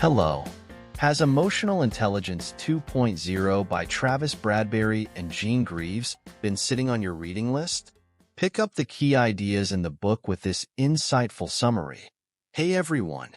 Hello. Has Emotional Intelligence 2.0 by Travis Bradberry and Gene Greaves been sitting on your reading list? Pick up the key ideas in the book with this insightful summary. Hey everyone,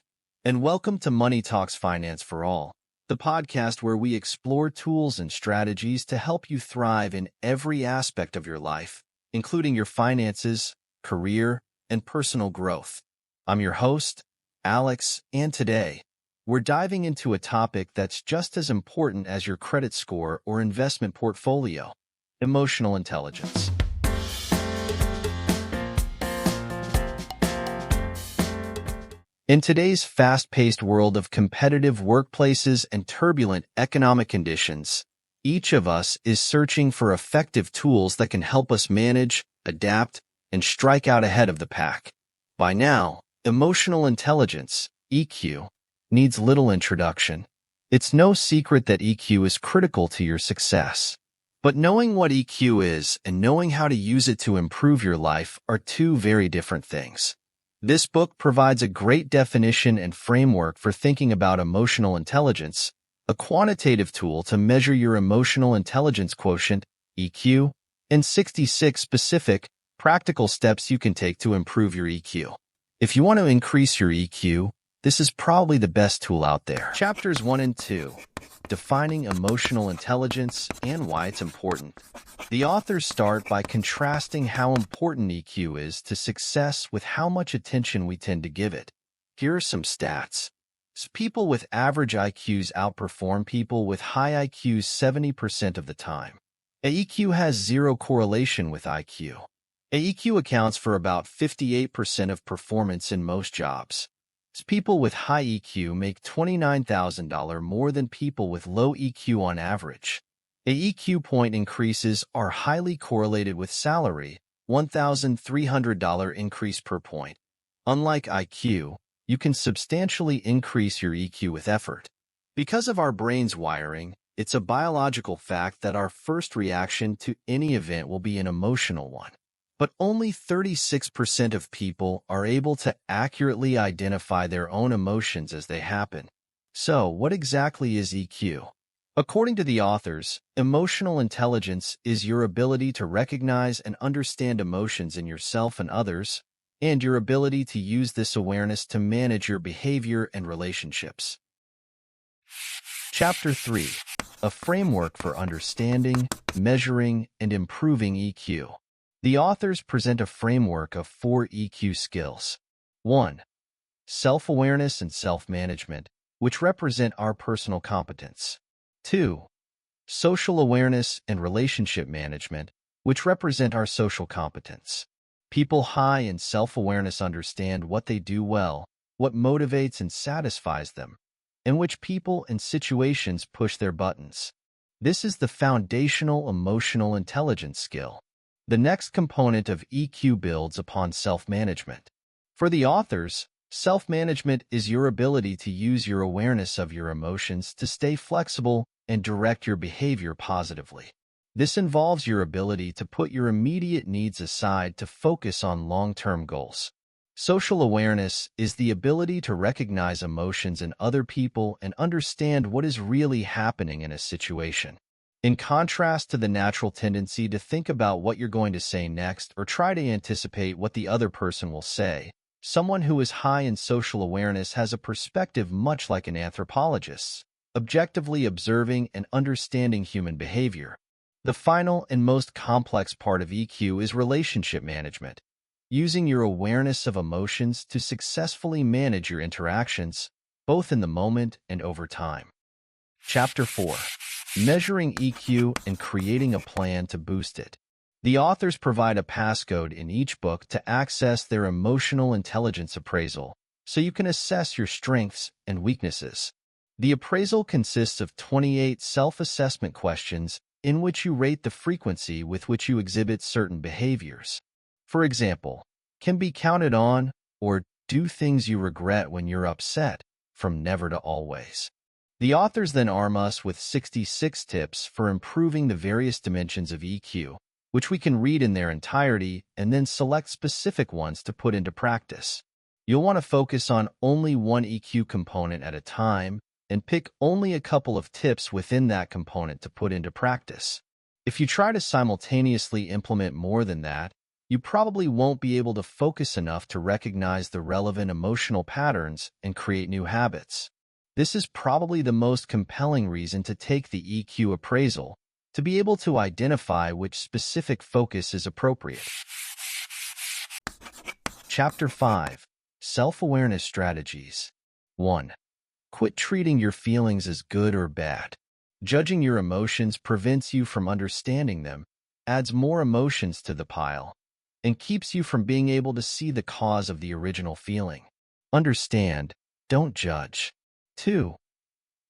and welcome to Money Talks Finance for All, the podcast where we explore tools and strategies to help you thrive in every aspect of your life, including your finances, career, and personal growth. I'm your host, Alex, and today, we're diving into a topic that's just as important as your credit score or investment portfolio: emotional intelligence. In today's fast-paced world of competitive workplaces and turbulent economic conditions, each of us is searching for effective tools that can help us manage, adapt, and strike out ahead of the pack. By now, emotional intelligence, EQ, needs little introduction. It's no secret that EQ is critical to your success. But knowing what EQ is and knowing how to use it to improve your life are two very different things. This book provides a great definition and framework for thinking about emotional intelligence, a quantitative tool to measure your emotional intelligence quotient, EQ, and 66 specific, practical steps you can take to improve your EQ. If you want to increase your EQ, this is probably the best tool out there. Chapters 1 and 2, Defining Emotional Intelligence and Why It's Important. The authors start by contrasting how important EQ is to success with how much attention we tend to give it. Here are some stats. People with average IQs outperform people with high IQs 70% of the time. EQ has zero correlation with IQ. EQ accounts for about 58% of performance in most jobs. People with high EQ make $29,000 more than people with low EQ on average. EQ point increases are highly correlated with salary, $1,300 increase per point. Unlike IQ, you can substantially increase your EQ with effort. Because of our brain's wiring, it's a biological fact that our first reaction to any event will be an emotional one. But only 36% of people are able to accurately identify their own emotions as they happen. So, what exactly is EQ? According to the authors, emotional intelligence is your ability to recognize and understand emotions in yourself and others, and your ability to use this awareness to manage your behavior and relationships. Chapter 3, A Framework for Understanding, Measuring, and Improving EQ. The authors present a framework of 4 EQ skills. 1. Self-awareness and self-management, which represent our personal competence. 2. Social awareness and relationship management, which represent our social competence. People high in self-awareness understand what they do well, what motivates and satisfies them, and which people and situations push their buttons. This is the foundational emotional intelligence skill. The next component of EQ builds upon self-management. For the authors, self-management is your ability to use your awareness of your emotions to stay flexible and direct your behavior positively. This involves your ability to put your immediate needs aside to focus on long-term goals. Social awareness is the ability to recognize emotions in other people and understand what is really happening in a situation. In contrast to the natural tendency to think about what you're going to say next or try to anticipate what the other person will say, someone who is high in social awareness has a perspective much like an anthropologist's, objectively observing and understanding human behavior. The final and most complex part of EQ is relationship management, using your awareness of emotions to successfully manage your interactions, both in the moment and over time. Chapter 4. Measuring EQ and creating a plan to boost it. The authors provide a passcode in each book to access their emotional intelligence appraisal, so you can assess your strengths and weaknesses. The appraisal consists of 28 self-assessment questions in which you rate the frequency with which you exhibit certain behaviors. For example, can be counted on or do things you regret when you're upset, from never to always. The authors then arm us with 66 tips for improving the various dimensions of EQ, which we can read in their entirety and then select specific ones to put into practice. You'll want to focus on only one EQ component at a time and pick only a couple of tips within that component to put into practice. If you try to simultaneously implement more than that, you probably won't be able to focus enough to recognize the relevant emotional patterns and create new habits. This is probably the most compelling reason to take the EQ appraisal, to be able to identify which specific focus is appropriate. Chapter 5. Self-Awareness Strategies. 1. Quit treating your feelings as good or bad. Judging your emotions prevents you from understanding them, adds more emotions to the pile, and keeps you from being able to see the cause of the original feeling. Understand, don't judge. 2.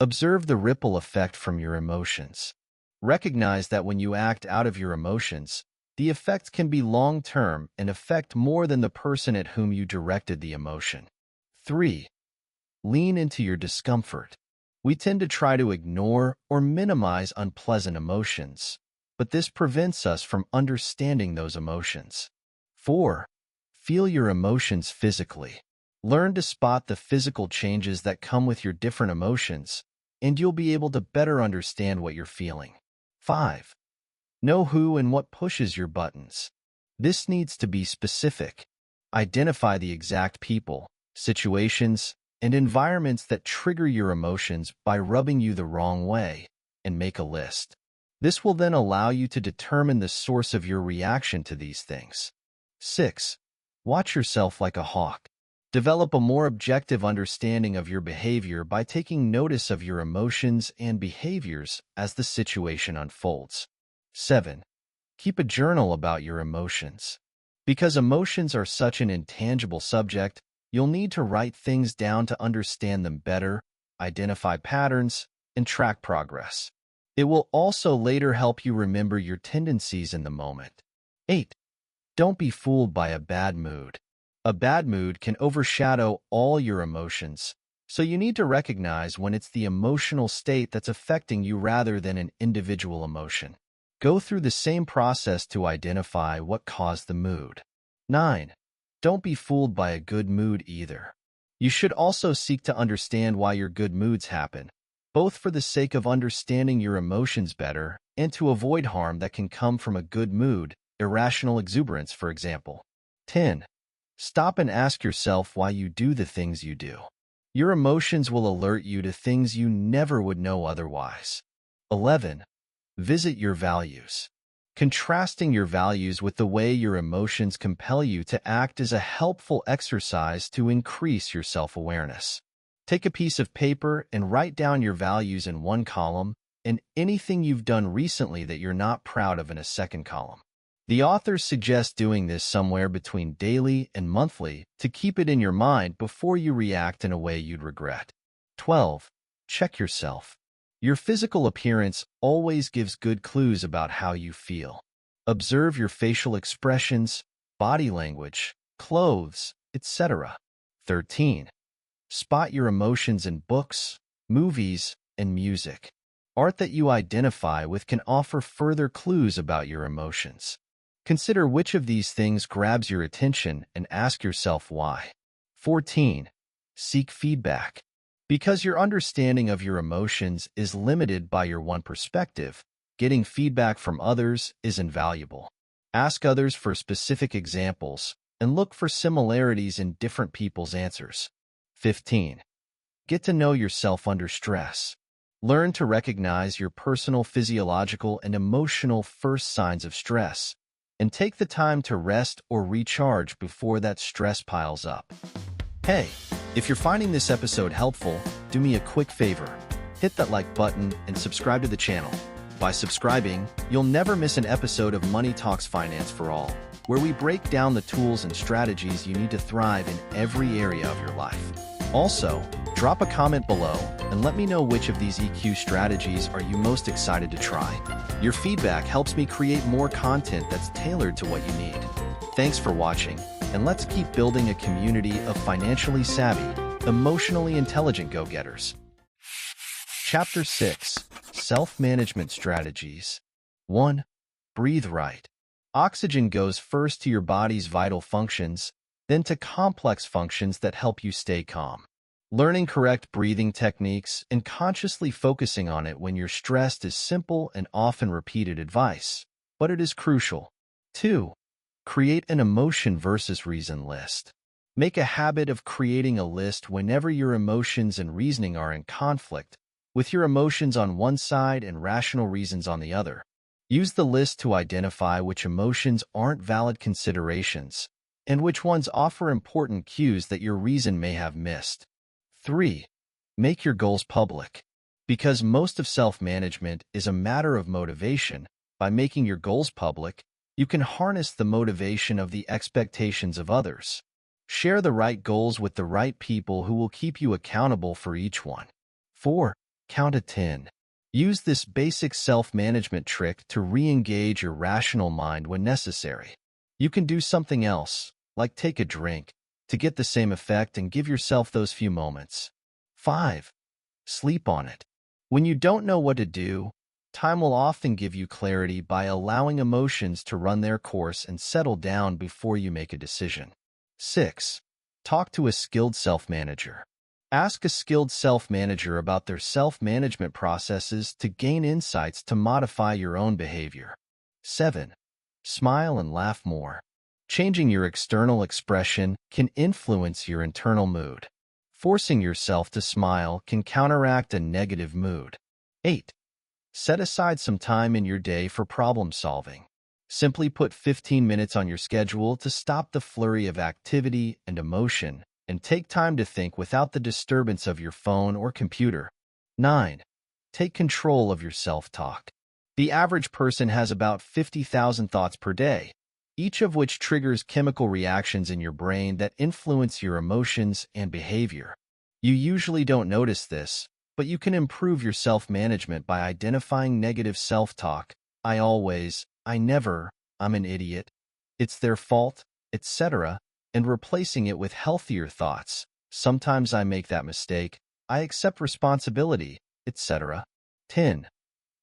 Observe the ripple effect from your emotions. Recognize that when you act out of your emotions, the effect can be long-term and affect more than the person at whom you directed the emotion. 3. Lean into your discomfort. We tend to try to ignore or minimize unpleasant emotions, but this prevents us from understanding those emotions. 4. Feel your emotions physically. Learn to spot the physical changes that come with your different emotions, and you'll be able to better understand what you're feeling. 5. Know who and what pushes your buttons. This needs to be specific. Identify the exact people, situations, and environments that trigger your emotions by rubbing you the wrong way, and make a list. This will then allow you to determine the source of your reaction to these things. 6. Watch yourself like a hawk. Develop a more objective understanding of your behavior by taking notice of your emotions and behaviors as the situation unfolds. 7. Keep a journal about your emotions. Because emotions are such an intangible subject, you'll need to write things down to understand them better, identify patterns, and track progress. It will also later help you remember your tendencies in the moment. 8. Don't be fooled by a bad mood. A bad mood can overshadow all your emotions, so you need to recognize when it's the emotional state that's affecting you rather than an individual emotion. Go through the same process to identify what caused the mood. 9. Don't be fooled by a good mood either. You should also seek to understand why your good moods happen, both for the sake of understanding your emotions better and to avoid harm that can come from a good mood, irrational exuberance, for example. 10. Stop and ask yourself why you do the things you do. Your emotions will alert you to things you never would know otherwise. 11. Visit your values. Contrasting your values with the way your emotions compel you to act is a helpful exercise to increase your self-awareness. Take a piece of paper and write down your values in one column and anything you've done recently that you're not proud of in a second column. The authors suggest doing this somewhere between daily and monthly to keep it in your mind before you react in a way you'd regret. 12. Check yourself. Your physical appearance always gives good clues about how you feel. Observe your facial expressions, body language, clothes, etc. 13. Spot your emotions in books, movies, and music. Art that you identify with can offer further clues about your emotions. Consider which of these things grabs your attention and ask yourself why. 14. Seek feedback. Because your understanding of your emotions is limited by your one perspective, getting feedback from others is invaluable. Ask others for specific examples and look for similarities in different people's answers. 15. Get to know yourself under stress. Learn to recognize your personal physiological and emotional first signs of stress, and take the time to rest or recharge before that stress piles up. Hey, if you're finding this episode helpful, do me a quick favor. Hit that like button and subscribe to the channel. By subscribing, you'll never miss an episode of Money Talks Finance for All, where we break down the tools and strategies you need to thrive in every area of your life. Also, drop a comment below and let me know which of these EQ strategies are you most excited to try. Your feedback helps me create more content that's tailored to what you need. Thanks for watching, and let's keep building a community of financially savvy, emotionally intelligent go-getters. Chapter 6. Self-Management Strategies. 1. Breathe right. Oxygen goes first to your body's vital functions, then to complex functions that help you stay calm. Learning correct breathing techniques and consciously focusing on it when you're stressed is simple and often repeated advice, but it is crucial. 2. Create an emotion versus reason list. Make a habit of creating a list whenever your emotions and reasoning are in conflict, with your emotions on one side and rational reasons on the other. Use the list to identify which emotions aren't valid considerations and which ones offer important cues that your reason may have missed. 3. Make your goals public. Because most of self-management is a matter of motivation, by making your goals public, you can harness the motivation of the expectations of others. Share the right goals with the right people who will keep you accountable for each one. 4. Count to 10. Use this basic self-management trick to re-engage your rational mind when necessary. You can do something else, like take a drink, to get the same effect and give yourself those few moments. 5. Sleep on it. When you don't know what to do, time will often give you clarity by allowing emotions to run their course and settle down before you make a decision. 6. Talk to a skilled self-manager. Ask a skilled self-manager about their self-management processes to gain insights to modify your own behavior. 7. Smile and laugh more. Changing your external expression can influence your internal mood. Forcing yourself to smile can counteract a negative mood. 8. Set aside some time in your day for problem solving. Simply put 15 minutes on your schedule to stop the flurry of activity and emotion and take time to think without the disturbance of your phone or computer. 9. Take control of your self-talk. The average person has about 50,000 thoughts per day, each of which triggers chemical reactions in your brain that influence your emotions and behavior. You usually don't notice this, but you can improve your self-management by identifying negative self-talk. I always, I never, I'm an idiot, it's their fault, etc., and replacing it with healthier thoughts. Sometimes I make that mistake, I accept responsibility, etc. 10.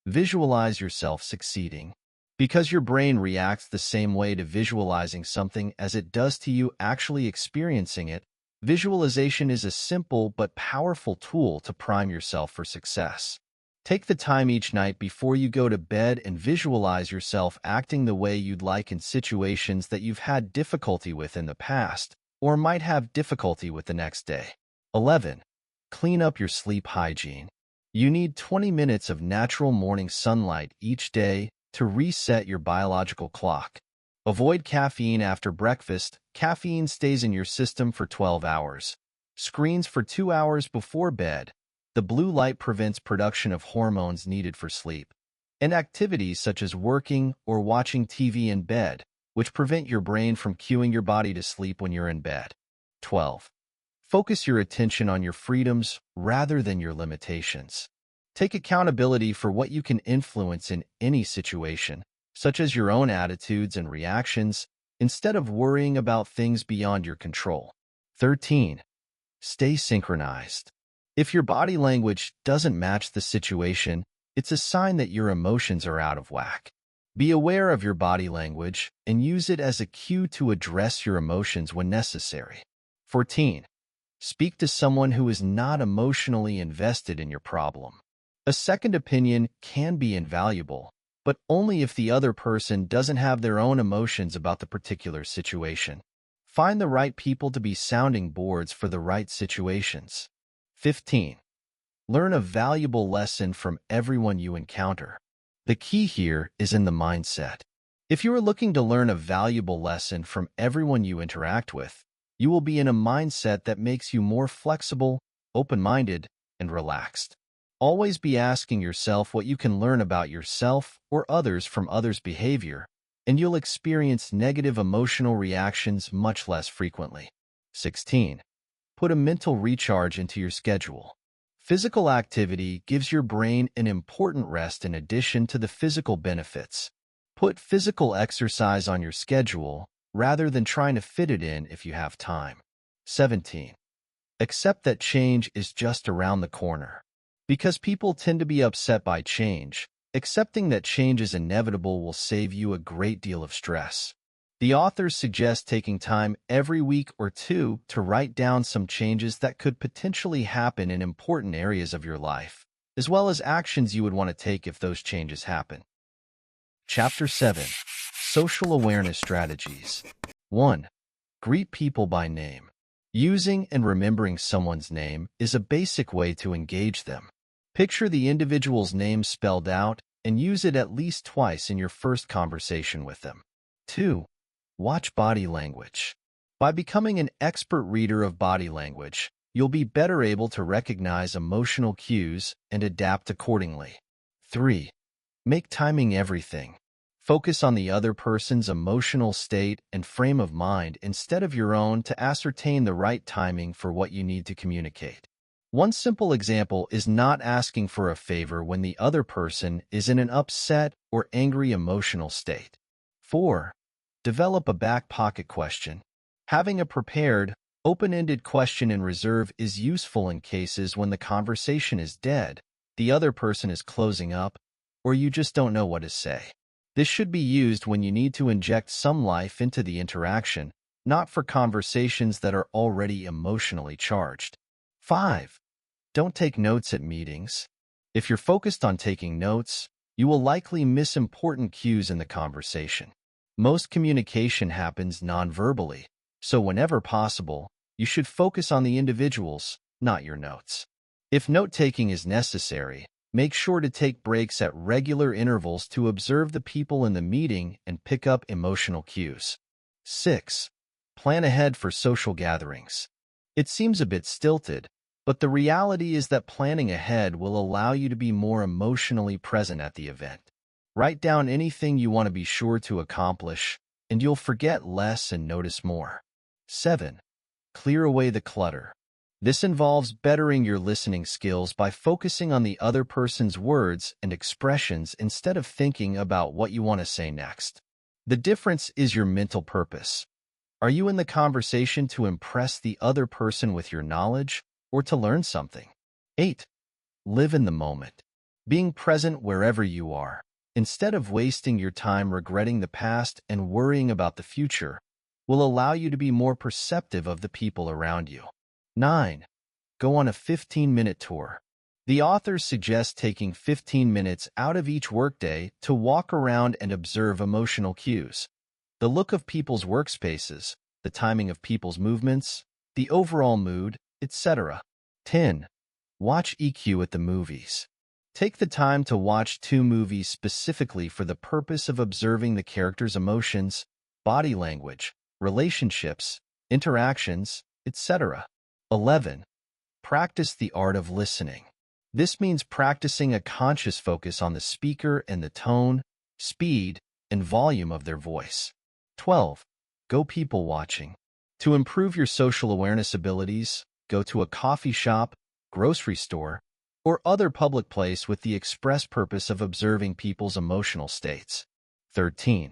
Visualize yourself succeeding. Because your brain reacts the same way to visualizing something as it does to you actually experiencing it, visualization is a simple but powerful tool to prime yourself for success. Take the time each night before you go to bed and visualize yourself acting the way you'd like in situations that you've had difficulty with in the past, or might have difficulty with the next day. 11. Clean up your sleep hygiene. You need 20 minutes of natural morning sunlight each day to reset your biological clock. Avoid caffeine after breakfast. Caffeine stays in your system for 12 hours. Screens for 2 hours before bed. The blue light prevents production of hormones needed for sleep. And activities such as working or watching TV in bed, which prevent your brain from cueing your body to sleep when you're in bed. 12. Focus your attention on your freedoms rather than your limitations. Take accountability for what you can influence in any situation, such as your own attitudes and reactions, instead of worrying about things beyond your control. 13. Stay synchronized. If your body language doesn't match the situation, it's a sign that your emotions are out of whack. Be aware of your body language and use it as a cue to address your emotions when necessary. 14. Speak to someone who is not emotionally invested in your problem. A second opinion can be invaluable, but only if the other person doesn't have their own emotions about the particular situation. Find the right people to be sounding boards for the right situations. 15. Learn a valuable lesson from everyone you encounter. The key here is in the mindset. If you are looking to learn a valuable lesson from everyone you interact with, you will be in a mindset that makes you more flexible, open-minded, and relaxed. Always be asking yourself what you can learn about yourself or others from others' behavior, and you'll experience negative emotional reactions much less frequently. 16. Put a mental recharge into your schedule. Physical activity gives your brain an important rest in addition to the physical benefits. Put physical exercise on your schedule rather than trying to fit it in if you have time. 17. Accept that change is just around the corner. Because people tend to be upset by change, accepting that change is inevitable will save you a great deal of stress. The authors suggest taking time every week or two to write down some changes that could potentially happen in important areas of your life, as well as actions you would want to take if those changes happen. Chapter 7. Social Awareness Strategies. 1. Greet people by name. Using and remembering someone's name is a basic way to engage them. Picture the individual's name spelled out and use it at least twice in your first conversation with them. 2. Watch body language. By becoming an expert reader of body language, you'll be better able to recognize emotional cues and adapt accordingly. 3. Make timing everything. Focus on the other person's emotional state and frame of mind instead of your own to ascertain the right timing for what you need to communicate. One simple example is not asking for a favor when the other person is in an upset or angry emotional state. 4. Develop a back pocket question. Having a prepared, open-ended question in reserve is useful in cases when the conversation is dead, the other person is closing up, or you just don't know what to say. This should be used when you need to inject some life into the interaction, not for conversations that are already emotionally charged. 5. Don't take notes at meetings. If you're focused on taking notes, you will likely miss important cues in the conversation. Most communication happens non-verbally, so whenever possible, you should focus on the individuals, not your notes. If note-taking is necessary, make sure to take breaks at regular intervals to observe the people in the meeting and pick up emotional cues. 6. Plan ahead for social gatherings. It seems a bit stilted, but the reality is that planning ahead will allow you to be more emotionally present at the event. Write down anything you want to be sure to accomplish, and you'll forget less and notice more. 7. Clear away the clutter. This involves bettering your listening skills by focusing on the other person's words and expressions instead of thinking about what you want to say next. The difference is your mental purpose. Are you in the conversation to impress the other person with your knowledge or to learn something? 8. Live in the moment. Being present wherever you are, instead of wasting your time regretting the past and worrying about the future, will allow you to be more perceptive of the people around you. 9. Go on a 15-minute tour. The authors suggest taking 15 minutes out of each workday to walk around and observe emotional cues. The look of people's workspaces, the timing of people's movements, the overall mood, etc. 10. Watch EQ at the movies. Take the time to watch 2 movies specifically for the purpose of observing the characters' emotions, body language, relationships, interactions, etc. 11. Practice the art of listening. This means practicing a conscious focus on the speaker and the tone, speed, and volume of their voice. 12. Go people watching. To improve your social awareness abilities, go to a coffee shop, grocery store, or other public place with the express purpose of observing people's emotional states. 13.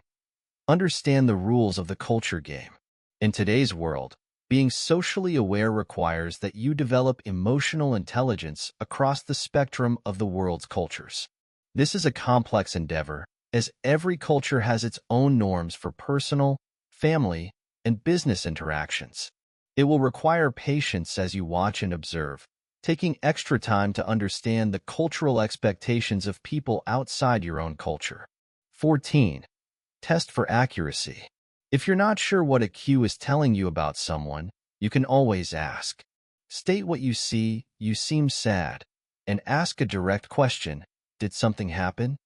Understand the rules of the culture game. In today's world, being socially aware requires that you develop emotional intelligence across the spectrum of the world's cultures. This is a complex endeavor, as every culture has its own norms for personal, family, and business interactions. It will require patience as you watch and observe, taking extra time to understand the cultural expectations of people outside your own culture. 14. Test for accuracy. If you're not sure what a cue is telling you about someone, you can always ask. State what you see, you seem sad, and ask a direct question, did something happen?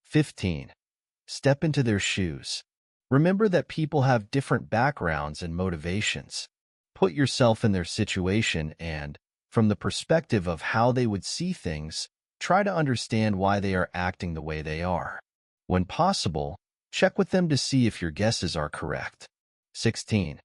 15. Step into their shoes. Remember that people have different backgrounds and motivations. Put yourself in their situation and, from the perspective of how they would see things, try to understand why they are acting the way they are. When possible, check with them to see if your guesses are correct. 16.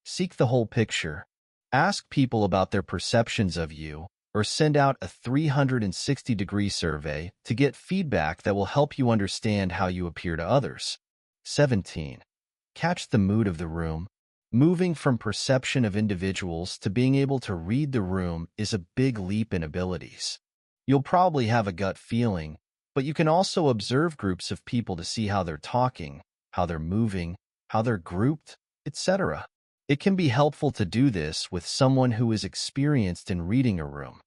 Seek the whole picture. Ask people about their perceptions of you, or send out a 360-degree survey to get feedback that will help you understand how you appear to others. 17. Catch the mood of the room. Moving from perception of individuals to being able to read the room is a big leap in abilities. You'll probably have a gut feeling, but you can also observe groups of people to see how they're talking, how they're moving, how they're grouped, etc. It can be helpful to do this with someone who is experienced in reading a room.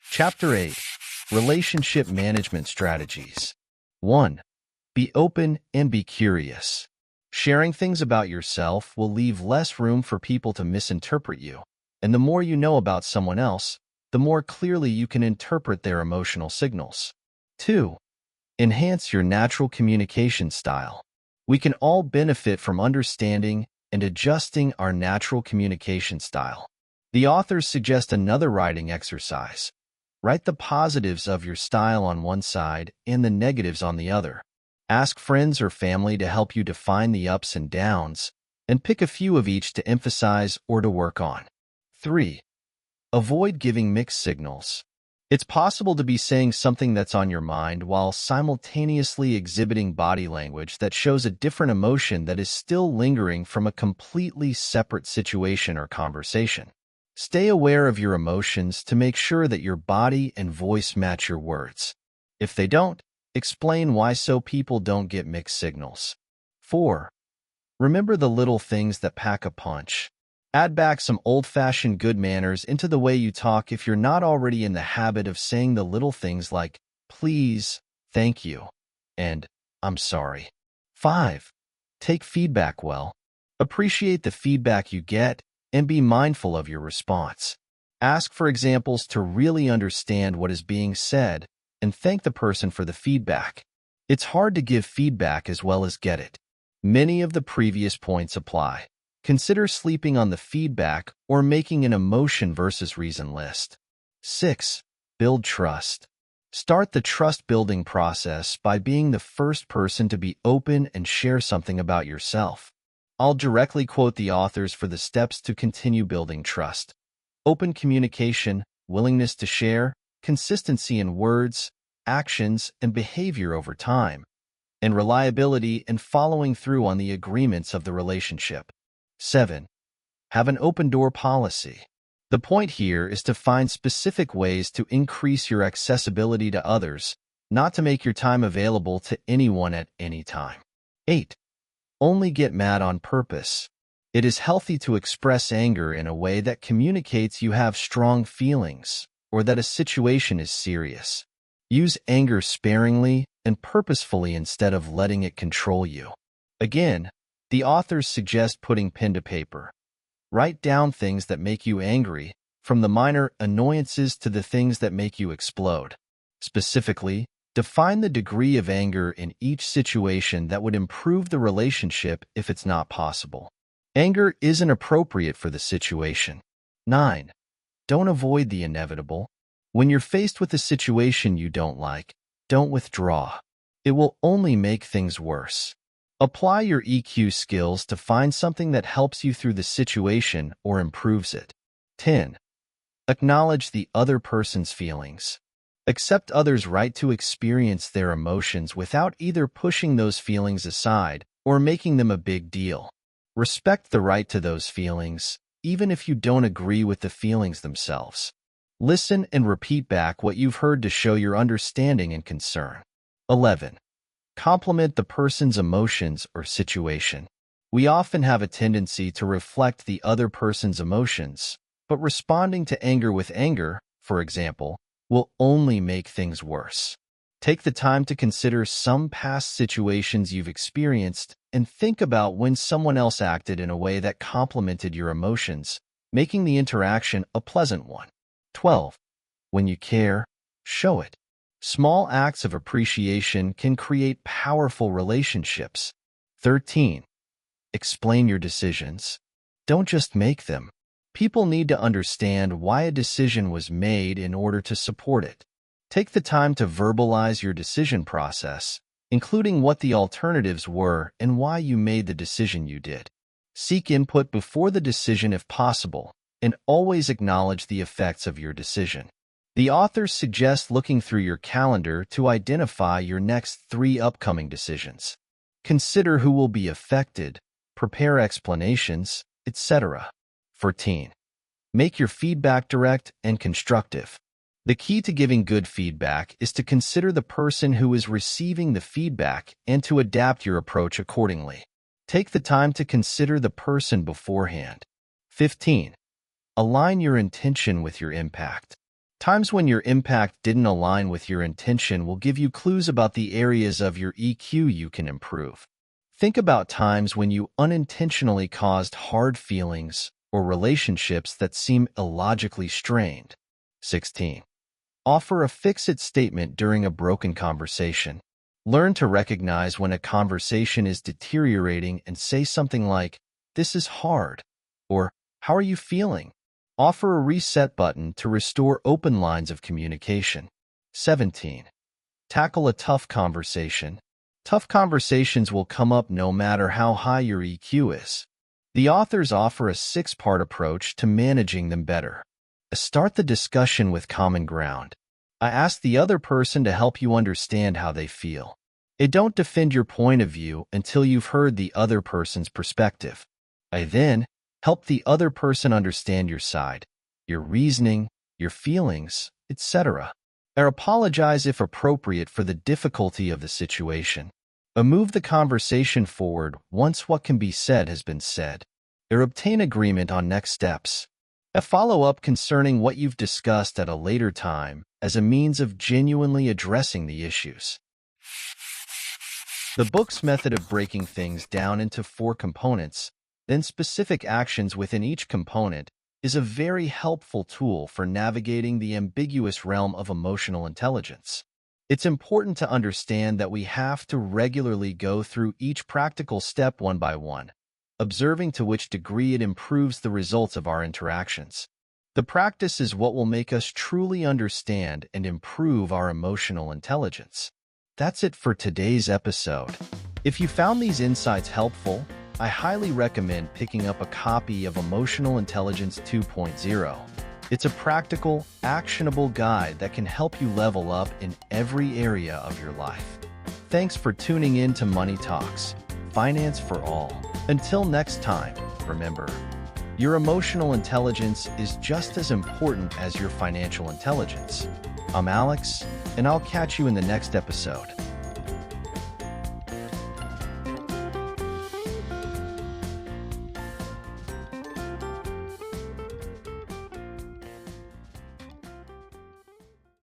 Chapter 8. Relationship Management Strategies. 1. Be open and be curious. Sharing things about yourself will leave less room for people to misinterpret you, and the more you know about someone else, the more clearly you can interpret their emotional signals. 2. Enhance your natural communication style. We can all benefit from understanding and adjusting our natural communication style. The authors suggest another writing exercise. Write the positives of your style on one side and the negatives on the other. Ask friends or family to help you define the ups and downs, and pick a few of each to emphasize or to work on. 3. Avoid giving mixed signals. It's possible to be saying something that's on your mind while simultaneously exhibiting body language that shows a different emotion that is still lingering from a completely separate situation or conversation. Stay aware of your emotions to make sure that your body and voice match your words. If they don't, explain why so people don't get mixed signals. 4. Remember the little things that pack a punch. Add back some old-fashioned good manners into the way you talk if you're not already in the habit of saying the little things like, please, thank you, and I'm sorry. 5. Take feedback well. Appreciate the feedback you get and be mindful of your response. Ask for examples to really understand what is being said and thank the person for the feedback. It's hard to give feedback as well as get it. Many of the previous points apply. Consider sleeping on the feedback or making an emotion versus reason list. 6. Build trust. Start the trust-building process by being the first person to be open and share something about yourself. I'll directly quote the authors for the steps to continue building trust. Open communication, willingness to share, consistency in words, actions, and behavior over time, and reliability and following through on the agreements of the relationship. 7. Have an open-door policy. The point here is to find specific ways to increase your accessibility to others, not to make your time available to anyone at any time. 8. Only get mad on purpose. It is healthy to express anger in a way that communicates you have strong feelings or that a situation is serious. Use anger sparingly and purposefully instead of letting it control you. Again, the authors suggest putting pen to paper. Write down things that make you angry, from the minor annoyances to the things that make you explode. Specifically, define the degree of anger in each situation that would improve the relationship if it's not possible. Anger isn't appropriate for the situation. 9. Don't avoid the inevitable. When you're faced with a situation you don't like, don't withdraw. It will only make things worse. Apply your EQ skills to find something that helps you through the situation or improves it. 10. Acknowledge the other person's feelings. Accept others' right to experience their emotions without either pushing those feelings aside or making them a big deal. Respect the right to those feelings, even if you don't agree with the feelings themselves. Listen and repeat back what you've heard to show your understanding and concern. 11. Compliment the person's emotions or situation. We often have a tendency to reflect the other person's emotions, but responding to anger with anger, for example, will only make things worse. Take the time to consider some past situations you've experienced and think about when someone else acted in a way that complimented your emotions, making the interaction a pleasant one. 12. When you care, show it. Small acts of appreciation can create powerful relationships. 13. Explain your decisions. Don't just make them. People need to understand why a decision was made in order to support it. Take the time to verbalize your decision process, including what the alternatives were and why you made the decision you did. Seek input before the decision if possible, and always acknowledge the effects of your decision. The authors suggest looking through your calendar to identify your next 3 upcoming decisions. Consider who will be affected, prepare explanations, etc. 14. Make your feedback direct and constructive. The key to giving good feedback is to consider the person who is receiving the feedback and to adapt your approach accordingly. Take the time to consider the person beforehand. 15. Align your intention with your impact. Times when your impact didn't align with your intention will give you clues about the areas of your EQ you can improve. Think about times when you unintentionally caused hard feelings or relationships that seem illogically strained. 16. Offer a fix-it statement during a broken conversation. Learn to recognize when a conversation is deteriorating and say something like, "This is hard," or "How are you feeling?" Offer a reset button to restore open lines of communication. 17. Tackle a tough conversation. Tough conversations will come up no matter how high your EQ is. The authors offer a 6-part approach to managing them better. Start the discussion with common ground. I ask the other person to help you understand how they feel. Don't defend your point of view until you've heard the other person's perspective. I then help the other person understand your side, your reasoning, your feelings, etc. Or apologize if appropriate for the difficulty of the situation. Or move the conversation forward once what can be said has been said. Or obtain agreement on next steps. A follow-up concerning what you've discussed at a later time as a means of genuinely addressing the issues. The book's method of breaking things down into 4 components, then specific actions within each component, is a very helpful tool for navigating the ambiguous realm of emotional intelligence. It's important to understand that we have to regularly go through each practical step one by one, observing to which degree it improves the results of our interactions. The practice is what will make us truly understand and improve our emotional intelligence. That's it for today's episode. If you found these insights helpful, I highly recommend picking up a copy of Emotional Intelligence 2.0. It's a practical, actionable guide that can help you level up in every area of your life. Thanks for tuning in to Money Talks, Finance for All. Until next time, remember, your emotional intelligence is just as important as your financial intelligence. I'm Alex, and I'll catch you in the next episode.